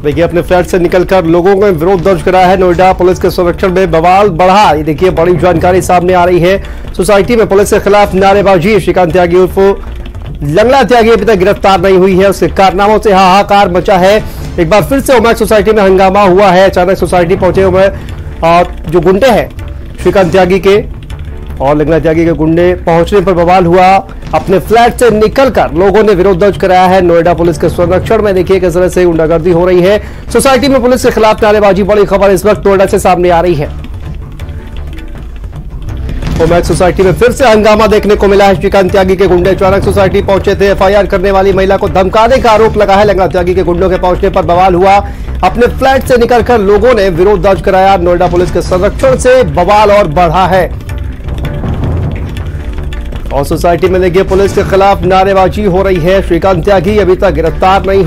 देखिए अपने फ्लैट से निकलकर लोगों ने विरोध दर्ज कराया है। नोएडा पुलिस के संरक्षण में बवाल बढ़ा। ये देखिए बड़ी जानकारी सामने आ रही है। सोसाइटी में पुलिस के खिलाफ नारेबाजी। श्रीकांत त्यागी उर्फ लंगड़ा त्यागी अभी तक गिरफ्तार नहीं हुई है। उसके कारनामों से हाहाकार मचा है। एक बार फिर से ओमैक्स सोसाइटी में हंगामा हुआ है। अचानक सोसाइटी पहुंचे हुए जो गुंडे हैं श्रीकांत त्यागी के और लंगड़ा त्यागी के गुंडे पहुंचने पर बवाल हुआ। अपने फ्लैट से निकलकर लोगों ने विरोध दर्ज कराया है। नोएडा पुलिस के संरक्षण में देखिए किस तरह से गुंडागर्दी हो रही है। सोसाइटी में पुलिस के खिलाफ नारेबाजी। बड़ी खबर इस वक्त नोएडा से सामने आ रही है। ओमैक्स सोसाइटी में फिर से हंगामा देखने को मिला है। श्रीकांत त्यागी के गुंडे अचानक सोसाइटी पहुंचे थे। एफआईआर करने वाली महिला को धमकाने का आरोप लगा है। लंगड़ा त्यागी के गुंडों के पहुंचने पर बवाल हुआ। अपने फ्लैट से निकलकर लोगों ने विरोध दर्ज कराया। नोएडा पुलिस के संरक्षण से बवाल और बढ़ा है और सोसाइटी में देखिए पुलिस के खिलाफ नारेबाजी हो रही है। श्रीकांत त्यागी अभी तक गिरफ्तार नहीं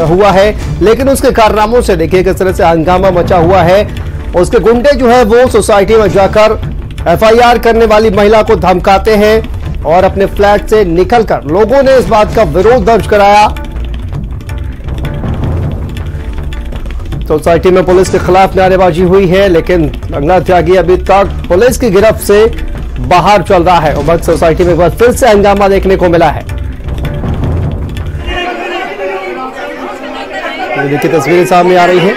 हुआ है, लेकिन उसके कारनामों से देखिए किस तरह से हंगामा मचा हुआ है। उसके गुंडे जो है वो सोसाइटी में जाकर एफआईआर करने वाली महिला को धमकाते हैं और अपने फ्लैट से निकलकर लोगों ने इस बात का विरोध दर्ज कराया। सोसाइटी में पुलिस के खिलाफ नारेबाजी हुई है, लेकिन लंगड़ा त्यागी अभी तक पुलिस की गिरफ्त से बाहर चल रहा है। ओमैक्स सोसाइटी में एक बार फिर से हंगामा देखने को मिला है। देखिए तस्वीरें सामने आ रही है।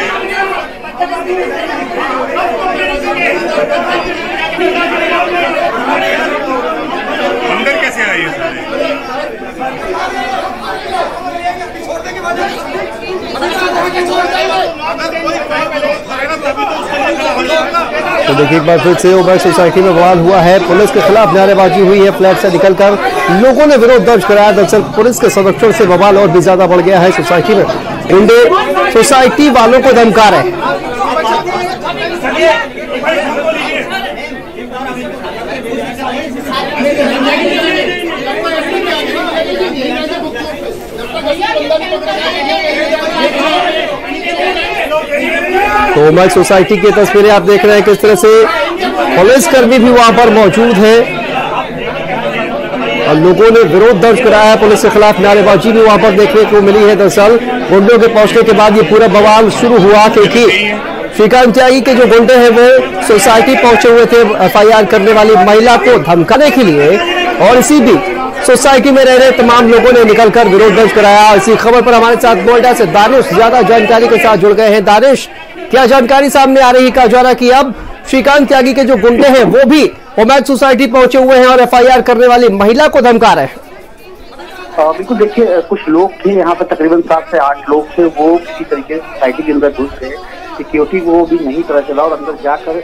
अंदर कैसे आई है सारे? तो देखिए एक बार फिर से ओमैक्स सोसाइटी में बवाल हुआ है। पुलिस के खिलाफ नारेबाजी हुई है। फ्लैट से निकलकर लोगों ने विरोध दर्ज कराया। दरअसल पुलिस के संरक्षण से बवाल और भी ज्यादा बढ़ गया है। सोसाइटी में गुंडे सोसाइटी वालों को धमका रहे हैं। तो ओमैक्स सोसाइटी की तस्वीरें आप देख रहे हैं किस तरह से पुलिसकर्मी भी वहां पर मौजूद है और लोगों ने विरोध दर्ज कराया है। पुलिस के खिलाफ नारेबाजी भी वहां पर देखने को मिली है। दरअसल गुंडों के पहुंचने के बाद ये पूरा बवाल शुरू हुआ, क्योंकि श्रीकांत त्यागी के जो गुंडे हैं वो सोसाइटी पहुंचे हुए थे एफआईआर करने वाली महिला को धमकाने के लिए और इसी बीच सोसाइटी में रह रहे तमाम लोगों ने निकलकर विरोध दर्ज कराया। इसी खबर पर हमारे साथ नोएडा से दानिश ज्यादा जानकारी के साथ जुड़ गए हैं। दानिश, क्या जानकारी सामने आ रही है? कहा जा रहा है कि अब श्रीकांत त्यागी के जो गुंडे हैं वो भी ओमैक्स सोसाइटी पहुंचे हुए हैं और एफआईआर करने वाली महिला को धमका रहे हैं। बिल्कुल, देखिए कुछ लोग थे यहाँ पर, तकरीबन 7 से 8 लोग थे। वो किसी तरीके से सोसाइटी के अंदर घुस गए। सिक्योरिटी को भी नहीं पता चला और अंदर जाकर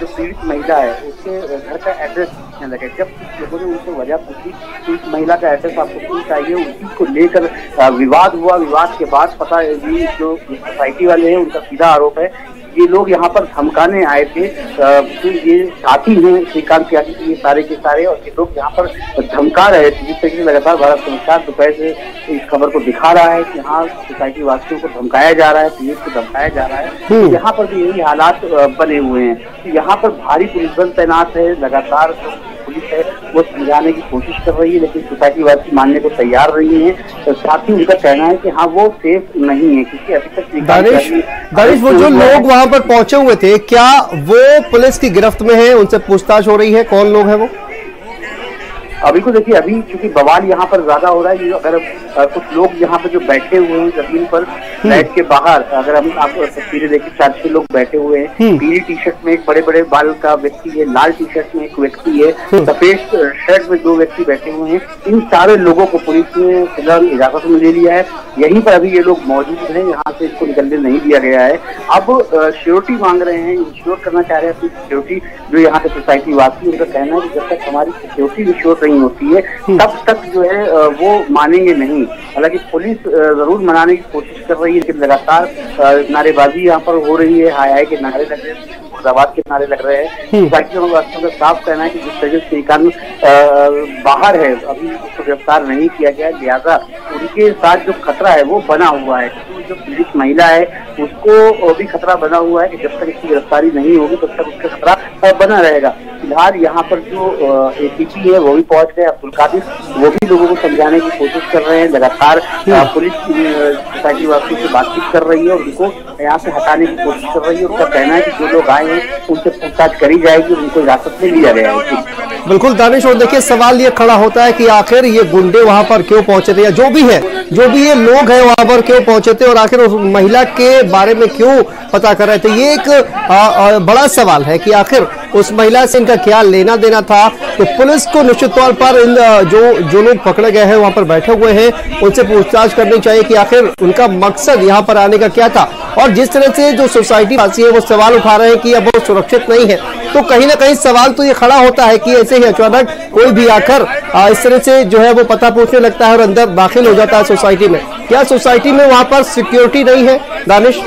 जो पीड़ित महिला है उसके घर का एड्रेस पूछने लगे। जब कुछ लोगों ने उनसे वजह पूछी कि इस महिला का एड्रेस आपको क्यों चाहिए, उसी को लेकर विवाद हुआ। विवाद के बाद पता है कि जो सोसाइटी वाले हैं उनका सीधा आरोप है ये लोग यहाँ पर धमकाने आए थे। तो ये साथी हैं श्रीकांत त्यागी के, ये सारे के सारे, और ये लोग यहाँ पर धमका रहे थे। जिस तरीके से लगातार भारत समाचार दोपहर से इस खबर को दिखा रहा है कि हाँ सोसाइटी वासियों को धमकाया जा रहा है, पुलिस को धमकाया जा रहा है। यहाँ पर भी यही हालात बने हुए हैं। यहाँ पर भारी पुलिस बल तैनात है। लगातार जो पुलिस है वो समझाने की कोशिश कर रही है, लेकिन सोसाइटी वासी मानने को तैयार नहीं है। तो साथ ही उनका कहना है कि हाँ वो सेफ नहीं है, क्योंकि अभी तक दानिश वो जो लोग वहां पर पहुंचे हुए थे, क्या वो पुलिस की गिरफ्त में है? उनसे पूछताछ हो रही है? कौन लोग हैं वो? अभी को देखिए, अभी चूंकि बवाल यहाँ पर ज्यादा हो रहा है, अगर कुछ लोग यहाँ पर जो बैठे हुए हैं जमीन पर फ्लैट के बाहर, अगर हम आप तस्वीरें देखें 4-6 लोग बैठे हुए हैं। पीली टी शर्ट में एक बड़े बड़े बाल का व्यक्ति है, लाल टी शर्ट में एक व्यक्ति है, सफेद शर्ट में 2 व्यक्ति बैठे हुए हैं। इन सारे लोगों को पुलिस ने फिलहाल हिरासत में ले लिया है। यहीं पर अभी ये लोग मौजूद हैं, यहाँ से इसको निकलने नहीं दिया गया है। अब सिक्योरिटी मांग रहे हैं, इंश्योर करना चाह रहे हैं अपनी सिक्योरिटी। जो यहाँ के सोसाइटी वासी, उनका कहना है कि जब तक हमारी सिक्योरिटी इंश्योर नहीं होती है तब तक जो है वो मानेंगे नहीं। हालांकि पुलिस जरूर मनाने की कोशिश कर रही है, लेकिन लगातार नारेबाजी यहाँ पर हो रही है। हाय हाय के नारे लग रहे हैं, मुर्दाबाद के नारे लग रहे हैं। सोसाइटी वासियों का साफ कहना है कि जिस तरीके से श्रीकांत बाहर है, अभी उसको गिरफ्तार नहीं किया गया, लिहाजा उनके साथ जो खतरा है वो बना हुआ है। जो पीड़ित महिला है उसको भी खतरा बना हुआ है कि जब तक इसकी गिरफ्तारी नहीं होगी तब तक उसका खतरा बना रहेगा। फिलहाल यहाँ पर जो एसीपी है वो भी पहुंच गए, अब्दुल कादिर, वो भी लोगों को समझाने की कोशिश कर रहे हैं। लगातार पुलिस सोसाइटी वासियों से बातचीत कर रही है और उनको यहाँ से हटाने की कोशिश कर रही है। उनका कहना है कि जो लोग आए हैं उनसे पूछताछ करी जाएगी, उनको हिरासत में लिया जाएगा। बिल्कुल दानिश, और देखिए सवाल ये खड़ा होता है कि आखिर ये गुंडे वहां पर क्यों पहुंचे थे, या जो भी ये लोग हैं वहां पर क्यों पहुंचे थे, और आखिर उस महिला के बारे में क्यों पता कर रहे थे। ये एक बड़ा सवाल है कि आखिर उस महिला से इनका क्या लेना देना था। तो पुलिस को निश्चित तौर पर इन जो लोग पकड़े गए हैं वहां पर बैठे हुए हैं उनसे पूछताछ करनी चाहिए कि आखिर उनका मकसद यहाँ पर आने का क्या था। और जिस तरह से जो सोसाइटी वासी है वो सवाल उठा रहे हैं कि अब वो सुरक्षित नहीं है, तो कहीं ना कहीं सवाल तो ये खड़ा होता है कि ऐसे ही अचानक कोई भी आकर इस तरह से जो है वो पता पूछने लगता है और अंदर दाखिल हो जाता है सोसाइटी में। क्या सोसाइटी में वहां पर सिक्योरिटी नहीं है दानिश?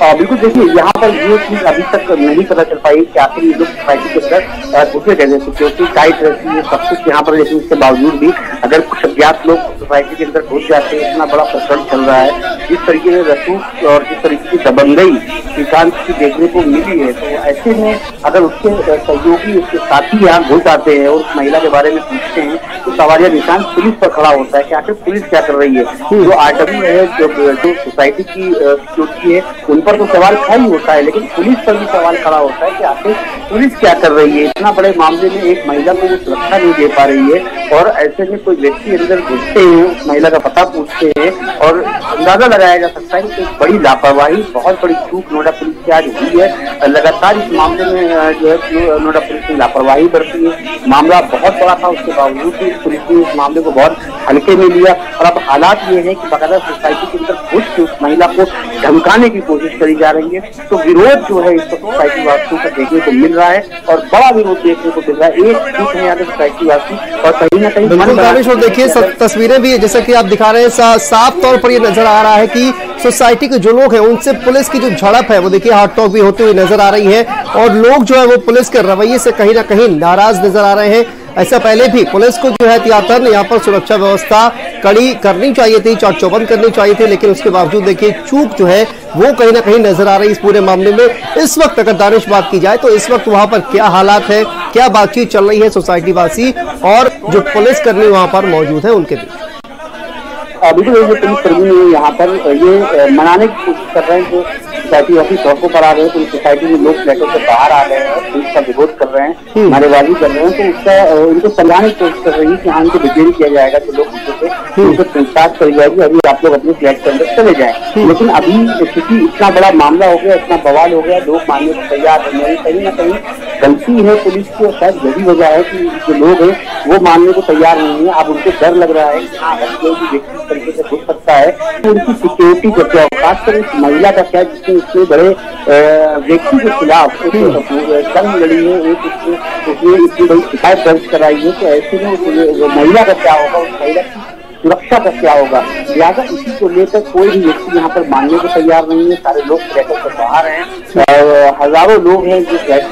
बिल्कुल, देखिए यहाँ पर ये चीज अभी तक नहीं पता चल पाई कि आखिर ये लोग सोसाइटी के अंदर घुसे कैसे। सिक्योरिटी टाइट रहती है सब कुछ यहाँ पर, लेकिन इसके बावजूद भी अगर कुछ अज्ञात लोग सोसाइटी के अंदर घुस जाते हैं, इतना बड़ा प्रकरण चल रहा है, जिस तरीके से रसूख और जिस तरीके की दबंगई श्रीकांत की देखने को मिली है, तो ऐसे में अगर उसके सहयोगी उसके साथी यहाँ घुस आते हैं और उस महिला के बारे में पूछते हैं तो सवालिया निशान पुलिस पर खड़ा होता है कि आखिर पुलिस क्या कर रही है। जो आरडब्ल्यू है, जो सोसाइटी की सिक्योरिटी है, उन पर तो सवाल खड़ा ही होता है, लेकिन पुलिस पर भी सवाल खड़ा होता है कि आखिर पुलिस क्या कर रही है। इतना बड़े मामले में एक महिला को वो सुरक्षा नहीं दे पा रही है और ऐसे में कोई व्यक्ति अंदर घुसते हैं, उस महिला का पता पूछते हैं और अंदाजा लगाया जा सकता है कि एक बड़ी लापरवाही, बहुत बड़ी चूक नोएडा पुलिस की आज हुई है। लगातार इस मामले में जो है नोएडा पुलिस ने लापरवाही बरती है। मामला बहुत बड़ा था, उसके बावजूद भी पुलिस ने इस मामले को बहुत हल्के में लिया और अब हालात ये है कि बाकायदा सोसाइटी के अंदर घुस के उस महिला को धमकाने की कोशिश करी जा रही है। तो विरोध जो है इस सोसाइटी वासियों को देखने को मिल रहा है और बड़ा विरोध देखने को मिल रहा है। एक जुट है यहाँ के सोसाइटी वासी और कहीं ना कहीं और देखिए तस्वीरें भी जैसे कि आप दिखा रहे हैं, साफ तौर पर ये नजर आ रहा है कि सोसाइटी के जो लोग हैं उनसे पुलिस की जो झड़प है वो देखिए हाथ टॉक भी होती हुई नजर आ रही है और लोग जो है वो पुलिस के रवैये से कहीं ना कहीं नाराज नजर आ रहे हैं। ऐसा पहले भी पुलिस को जो है एहतियातन यहाँ पर सुरक्षा व्यवस्था कड़ी करनी चाहिए थी, चाक चौबंद करनी चाहिए थी, लेकिन उसके बावजूद देखिए चूक जो है वो कहीं ना कहीं नजर आ रही है इस पूरे मामले में। इस वक्त अगर दानिश बात की जाए तो इस वक्त वहां पर क्या हालात है, क्या बातचीत चल रही है सोसाइटी वासी और जो पुलिस कर्मी वहां पर मौजूद है उनके बीच? बिल्कुल, जो पुलिस कर्मी यहाँ पर ये मनाने की कोशिश कर रहे हैं, जो सोसाइटी वासी सड़कों पर आ रहे हैं, तो सोसाइटी में लोग फ्लैटों से बाहर आ रहे हैं, पुलिस का विरोध कर रहे हैं, नारेबाजी कर रहे हैं, तो उसका उनको समझाने की कोशिश कर रही है कि हाँ इनको डिटेन किया जाएगा, तो लोग उनको पूछताछ करी जाएगी, अभी आप लोग अपने फ्लैट के अंदर चले जाएं। लेकिन अभी क्योंकि इतना बड़ा मामला हो गया, इतना बवाल हो गया, लोग मानने को तैयार नहीं, कहीं ना कहीं गलती है पुलिस की और शायद यही वजह है कि जो लोग हैं वो मानने को तैयार नहीं है। अब उनको डर लग रहा है कि हाँ अगर कोई भी व्यक्ति इस तरीके से घुस सकता है तो उनकी सिक्योरिटी का क्या, खासकर इस महिला का क्या जिसने इतने बड़े व्यक्ति के खिलाफ जंग लड़ी है, उसने इतनी बड़ी शिकायत दर्ज कराई है, तो ऐसे में महिला का क्या होगा, उस महिला की सुरक्षा का क्या होगा। लिहाजा इसी को लेकर कोई भी व्यक्ति यहाँ पर मानने को तैयार नहीं है। सारे लोग फ्लैटों से बाहर हैं, हजारों लोग हैं जो फ्लैट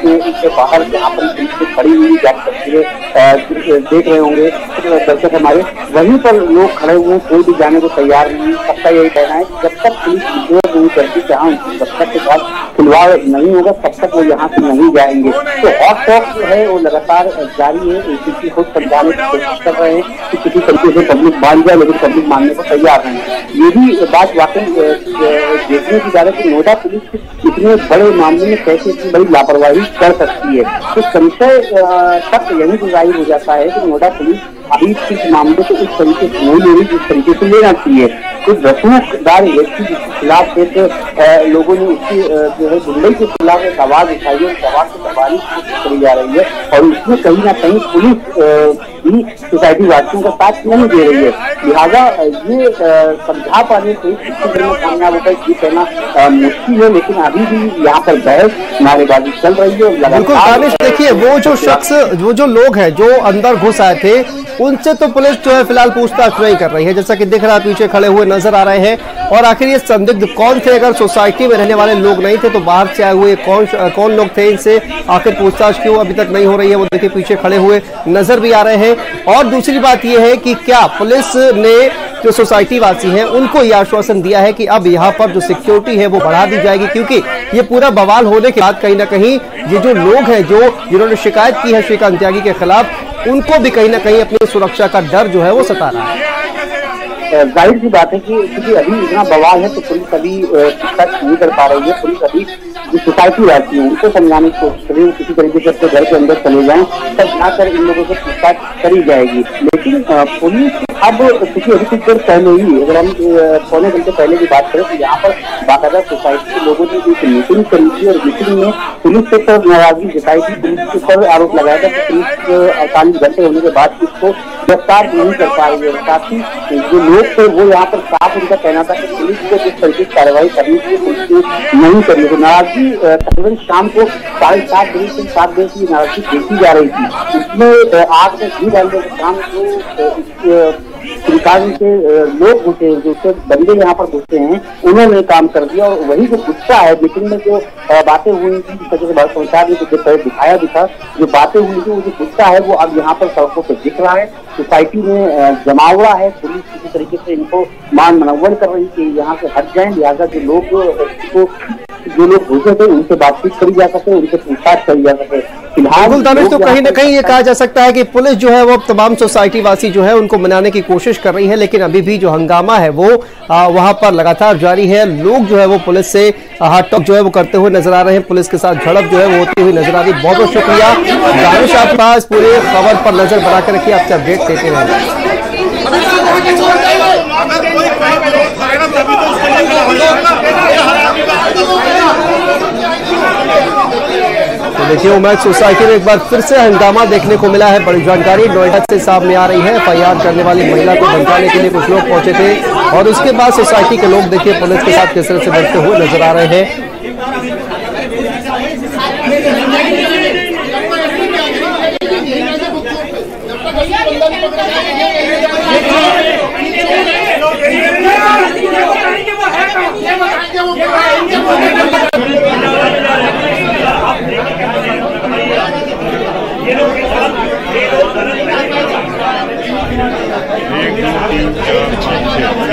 के बाहर जहाँ पर पुलिस खड़ी हुई आप तस्वीरें देख रहे होंगे दर्शक हमारे, वहीं पर लोग खड़े हुए हैं, कोई भी जाने को तैयार नहीं। सबका यही कहना है कि जब तक पुलिस विरोध नहीं करती जहाँ जब तक के साथ खिलवाड़ नहीं होगा तब तक वो यहाँ से नहीं जाएंगे। तो हॉट टॉक जो है वो लगातार जारी है। एसीपी खुद समझाने की कोशिश कर रहे हैं कि किसी तरीके से पब्लिक मान जाए, लेकिन पब्लिक मानने को तैयार नहीं है। ये भी बात वाकई देखने की जा रही है कि नोएडा पुलिस इतने बड़े मामले में कैसे इतनी बड़ी लापरवाही कर सकती है। तो संशय तक यही तो जाहिर हो जाता है कि नोएडा पुलिस अभी इस मामले को इस तरीके से नहीं ले रही जिस तरीके से लेना चाहिए। कुछ रसूखदार व्यक्ति जिसके खिलाफ एक लोगों ने उसकी जो है गुंडई के खिलाफ एक आवाज उठाई है, उस आवाज को दबाने की कोशिश करी जा रही है और उसमें कहीं ना कहीं पुलिस भी सोसाइटी वासियों का साथ नहीं दे रही है। लिहाजा ये समझा पाने से कामयाब होता है ये कहना मुश्किल है, लेकिन अभी भी यहाँ पर बहस नारेबाजी चल रही है। बिल्कुल दानिश, देखिए वो जो शख्स वो जो लोग हैं जो अंदर घुस आए थे उनसे तो पुलिस जो है फिलहाल पूछताछ नहीं कर रही है, जैसा कि दिख रहा है पीछे खड़े हुए नजर आ रहे हैं। और आखिर ये संदिग्ध कौन थे? अगर सोसाइटी में रहने वाले लोग नहीं थे तो बाहर से आए हुए कौन लोग थे? इनसे आखिर पूछताछ क्यों अभी तक नहीं हो रही है? वो देखिए पीछे खड़े हुए नजर भी आ रहे हैं। और दूसरी बात यह है कि क्या पुलिस ने जो सोसाइटी वासी हैं उनको यह आश्वासन दिया है कि अब यहाँ पर जो सिक्योरिटी है वो बढ़ा दी जाएगी, क्योंकि ये पूरा बवाल होने के बाद कहीं ना कहीं ये जो लोग हैं जो जिन्होंने शिकायत की है श्रीकांत त्यागी के खिलाफ, उनको भी कहीं ना कहीं अपनी सुरक्षा का डर जो है वो सता रहा है। जाहिर सी बात है कि क्योंकि अभी इतना बवाल है तो पुलिस अभी शिकायत नहीं कर पा रही है। पुलिस अभी जो सोसाइटी रहती है उनको समझाने की कोशिश करें, किसी तरीके से अपने घर के अंदर चले जाएं, तब जाकर इन लोगों से पूछताछ करी जाएगी। लेकिन पुलिस अब क्योंकि अभी कुछ देर पहले ही, अगर हम पौने घंटे पहले की बात करें तो यहाँ पर बाकायदा सोसाइटी के लोगों ने एक मीटिंग करी थी और मीटिंग में पुलिस से तो नाराजगी जताई थी। पुलिस के ऊपर आरोप लगाया था कि पुलिस 48 घंटे होने के बाद इसको गिरफ्तार नहीं कर पाई है। साथ ही जो लोग थे वो यहाँ पर साफ उनका कहना था कि पुलिस को जिस तरीके की कार्रवाई करनी चाहिए पुलिस नहीं करी। तो नाराजगी तकरीबन शाम को 7:30 बजे से 7 बजे की नाराजगी देखी जा रही थी। इसमें आग में घी डालने के काम जो सरकार के लोग घुसे हैं, जो बंदे यहाँ पर घुसते हैं, उन्होंने काम कर दिया। और वही जो गुस्सा है, मीटिंग में जो बातें हुई थी, जिस तरह से बात संचार में जो दिखाया भी था, जो बातें हुई थी, वो जो गुस्सा है वो अब यहाँ पर सड़कों पर दिख रहा है। सोसाइटी में जमावड़ा है। पुलिस किसी तरीके से इनको मान मनोवन कर रही कि यहाँ से हट जाएं, लिहाजा जो लोग घुसे थे उनसे बातचीत करी जा सके, उनसे पूछताछ करी जा सके। फिलहाल तो कहीं ना कहीं ये कहा जा सकता है कि पुलिस जो है वो तमाम सोसाइटी वासी जो है उनको मनाने की कोशिश कर रही है, लेकिन अभी भी जो हंगामा है वो वहां पर लगातार जारी है। लोग जो है वो पुलिस से हाथ जो है वो करते हुए नजर आ रहे हैं, पुलिस के साथ झड़प जो है वो होती हुई नजर आ रही। बहुत बहुत शुक्रिया दानिश, आपके पास पूरे खबर पर नजर बनाकर रखिए, आपसे अपडेट देते रहेंगे। तो देखिए उमैद सोसाइटी में एक बार फिर से हंगामा देखने को मिला है। बड़ी जानकारी नोएडा से सामने आ रही है। FIR करने वाली महिला को धमकाने के लिए कुछ लोग पहुंचे थे और उसके बाद सोसाइटी के लोग देखिए पुलिस के साथ किस तरह से बढ़ते हुए नजर आ रहे हैं।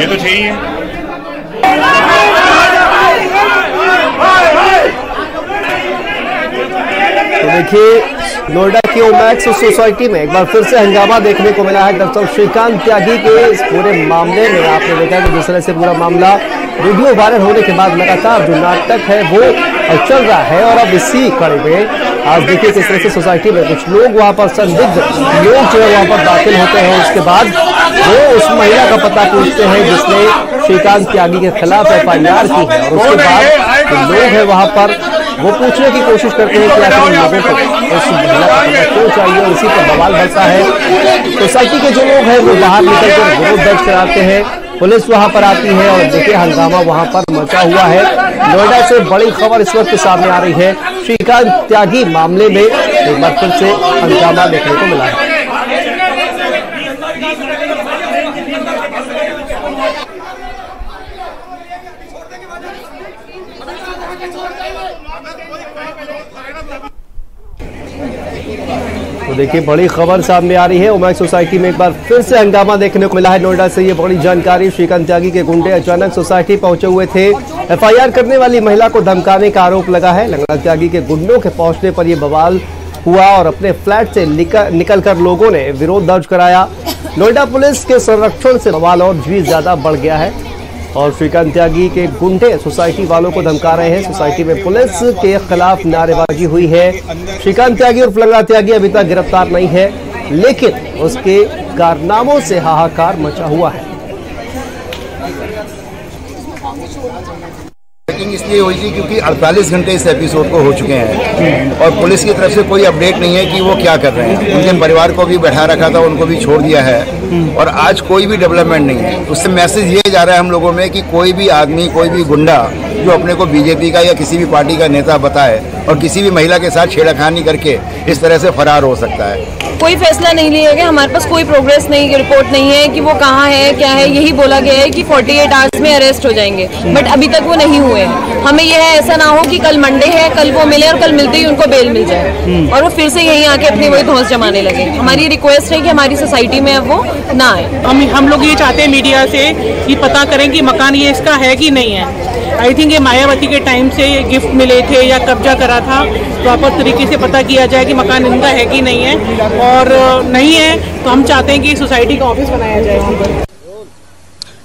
ये तो चाहिए। तो देखिए नोएडा की ओमैक्स सोसाइटी में एक बार फिर से हंगामा देखने को मिला है। दरअसल श्रीकांत त्यागी के इस पूरे मामले में आपने देखा कि जिस तरह से पूरा मामला वीडियो वायरल होने के बाद लगातार जो नाटक है वो चल रहा है और अब इसी कड़ी में आज देखिए किस तरह से सोसाइटी में कुछ लोग वहां पर संदिग्ध लोग जो है वहां पर दाखिल होते हैं। उसके बाद वो उस महिला का पता पूछते हैं जिसने श्रीकांत त्यागी के खिलाफ FIR की है और उसके बाद जो लोग हैं वहां पर वो पूछने की कोशिश करते हैं कि आखिर लोगों को उस महिला का पता क्यों चाहिए और इसी पर बवाल बढ़ता है। सोसाइटी के जो लोग हैं वो बाहर निकलकर विरोध दर्ज कराते हैं, पुलिस वहां पर आती है और देखिए हंगामा वहां पर मचा हुआ है। नोएडा से बड़ी खबर इस वक्त सामने आ रही है। श्रीकांत त्यागी मामले में एक बार फिर से हंगामा देखने को मिला है। तो देखिए बड़ी खबर सामने आ रही है। उमैक्स सोसाइटी में एक बार फिर से हंगामा देखने को मिला है। नोएडा से ये बड़ी जानकारी। श्रीकांत त्यागी के गुंडे अचानक सोसाइटी पहुंचे हुए थे। FIR करने वाली महिला को धमकाने का आरोप लगा है। लंगड़ा त्यागी के गुंडों के पहुंचने पर यह बवाल हुआ और अपने फ्लैट से निकलकर लोगों ने विरोध दर्ज कराया। नोएडा पुलिस के संरक्षण से बवाल और भी ज्यादा बढ़ गया है और श्रीकांत त्यागी के गुंडे सोसाइटी वालों को धमका रहे हैं। सोसाइटी में पुलिस के खिलाफ नारेबाजी हुई है। श्रीकांत त्यागी और लंगड़ा त्यागी अभी तक गिरफ्तार नहीं है, लेकिन उसके कारनामों से हाहाकार मचा हुआ है। चेकिंग इसलिए हुई थी क्योंकि 48 घंटे इस एपिसोड को हो चुके हैं और पुलिस की तरफ से कोई अपडेट नहीं है कि वो क्या कर रहे हैं। उनके परिवार को भी बैठा रखा था, उनको भी छोड़ दिया है और आज कोई भी डेवलपमेंट नहीं है। उससे मैसेज ये जा रहा है हम लोगों में कि कोई भी आदमी, कोई भी गुंडा जो अपने को बीजेपी का या किसी भी पार्टी का नेता बताए और किसी भी महिला के साथ छेड़खानी करके इस तरह से फरार हो सकता है। कोई फैसला नहीं लिया गया, हमारे पास कोई प्रोग्रेस नहीं, रिपोर्ट नहीं है कि वो कहाँ है क्या है। यही बोला गया है कि 48 आवर्स में अरेस्ट हो जाएंगे, बट अभी तक वो नहीं हुए हैं। हमें यह है ऐसा ना हो कि कल मंडे है, कल वो मिले और कल मिलते ही उनको बेल मिल जाए और वो फिर से यहीं आके अपनी वही धौंस जमाने लगे। हमारी रिक्वेस्ट है कि हमारी सोसाइटी में अब वो ना आए। हम लोग ये चाहते हैं मीडिया से कि पता करें कि मकान ये इसका है कि नहीं है। आई थिंक ये मायावती के टाइम से ये गिफ्ट मिले थे या कब्जा करा था, प्रॉपर तरीके से पता किया जाए कि मकान इनका है कि नहीं है, और नहीं है तो हम चाहते हैं कि सोसाइटी का ऑफिस बनाया जाए वहाँ पर।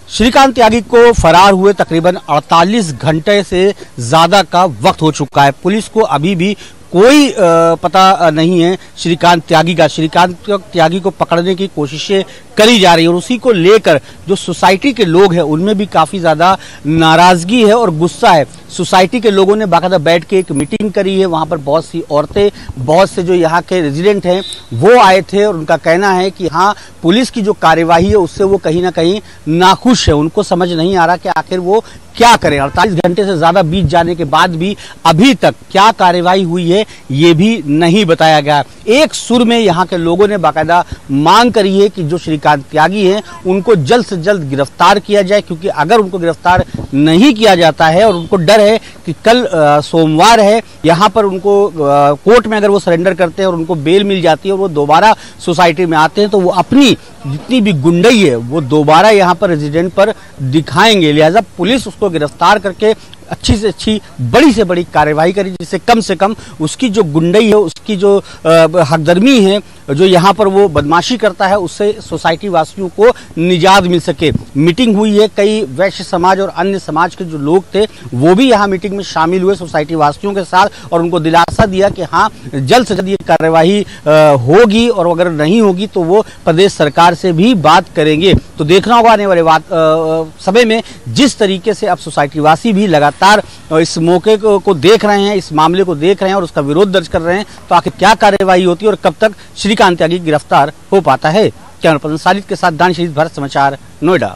श्रीकांत त्यागी को फरार हुए तकरीबन 48 घंटे से ज्यादा का वक्त हो चुका है। पुलिस को अभी भी कोई पता नहीं है श्रीकांत त्यागी का। श्रीकांत त्यागी को पकड़ने की कोशिशें करी जा रही है और उसी को लेकर जो सोसाइटी के लोग हैं उनमें भी काफी ज्यादा नाराजगी है और गुस्सा है। सोसाइटी के लोगों ने बाकायदा बैठ के एक मीटिंग करी है। वहां पर बहुत सी औरतें, बहुत से जो यहाँ के रेजिडेंट हैं वो आए थे और उनका कहना है कि हाँ, पुलिस की जो कार्यवाही है उससे वो कहीं ना कहीं नाखुश है। उनको समझ नहीं आ रहा कि आखिर वो क्या करें। 48 घंटे से ज्यादा बीत जाने के बाद भी अभी तक क्या कार्यवाही हुई है ये भी नहीं बताया गया। एक सुर में यहाँ के लोगों ने बाकायदा मांग करी है कि जो श्रीकांत त्यागी हैं उनको जल्द से जल्द गिरफ्तार किया जाए, क्योंकि अगर उनको गिरफ्तार नहीं किया जाता है और उनको डर है कि कल सोमवार है, यहाँ पर उनको कोर्ट में अगर वो सरेंडर करते हैं और उनको बेल मिल जाती है और वो दोबारा सोसाइटी में आते हैं तो वो अपनी जितनी भी गुंडई है वो दोबारा यहाँ पर रेजिडेंट पर दिखाएंगे। लिहाजा पुलिस उसको गिरफ्तार करके अच्छी से अच्छी, बड़ी से बड़ी कार्यवाही करी, जिससे कम से कम उसकी जो गुंडई है, उसकी जो हकदर्मी है, जो यहाँ पर वो बदमाशी करता है, उससे सोसाइटी वासियों को निजात मिल सके। मीटिंग हुई है, कई वैश्य समाज और अन्य समाज के जो लोग थे वो भी यहाँ मीटिंग में शामिल हुए सोसाइटी वासियों के साथ और उनको दिलासा दिया कि हाँ, जल्द से जल्द ये कार्यवाही होगी और अगर नहीं होगी तो वो प्रदेश सरकार से भी बात करेंगे। तो देखना होगा आने वाले समय में जिस तरीके से अब सोसाइटी वासी भी लगातार इस मौके को देख रहे हैं, इस मामले को देख रहे हैं और उसका विरोध दर्ज कर रहे हैं, तो आखिर क्या कार्यवाही होती है और कब तक श्रीकांत त्यागी गिरफ्तार हो पाता है। कैमरा पर्सन साजिद के साथ दानिश भारत समाचार, नोएडा।